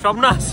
স্বপ্নাস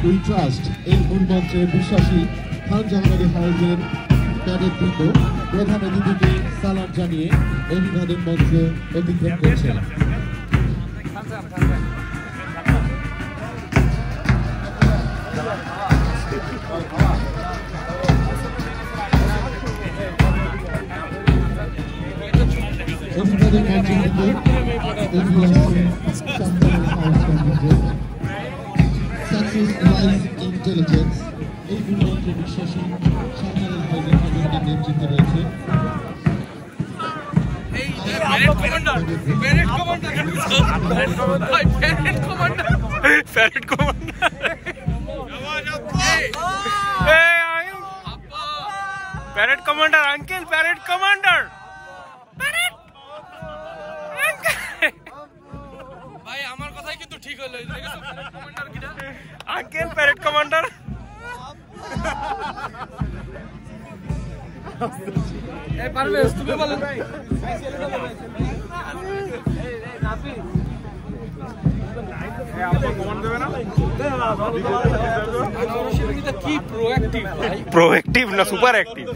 We trust এই মূলমন্ত্রে বিশ্বাসী খান জাহানারি হাউজের ক্যাডেট বৃন্দ প্রধান অতিথিকে সালাম জানিয়ে অভিবাদন মঞ্চে অতিক্রম করছেন। অভিবাদন মঞ্চে Success lies in intelligence. এই মূলমন্ত্রে বিশ্বাসী সাধারণ হাউজের হাজারটি নেতৃত্বে রয়েছে। Parade commander uncle parade commander ভাই আমার কথাই কিন্তু ঠিক হলো আঙ্কেল প্যারেড কমান্ডার পারবে তুমি বলো প্রোঅ্যাক্টিভ না সুপার অ্যাক্টিভ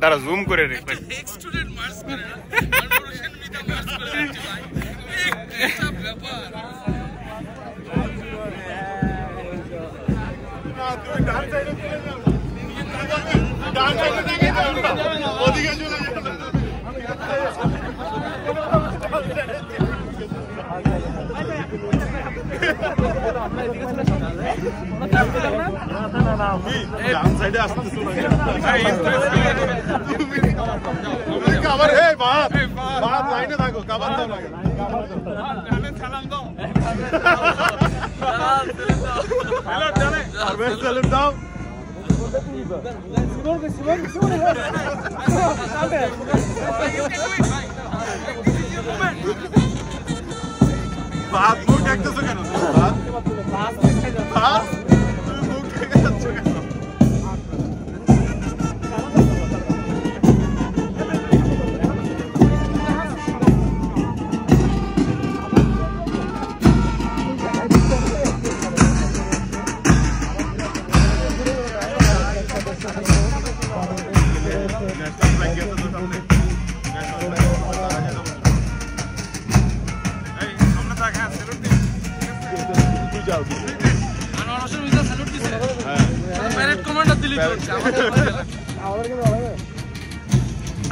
তারা জুম করে রেখে বাদ মুখ দেখতেছো কেন মুখ দেখে যাচ্ছ কেন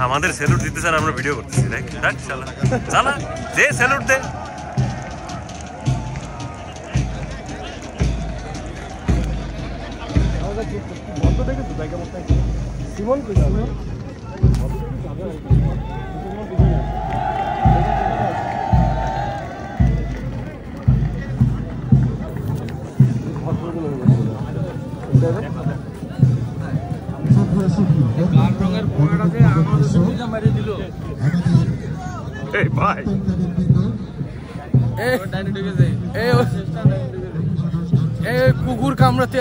আমাদের স্যালুট দিতে স্যার আমরা ভিডিও করতেছি চালা দে স্যালুট দে কুকুর কামড়াতে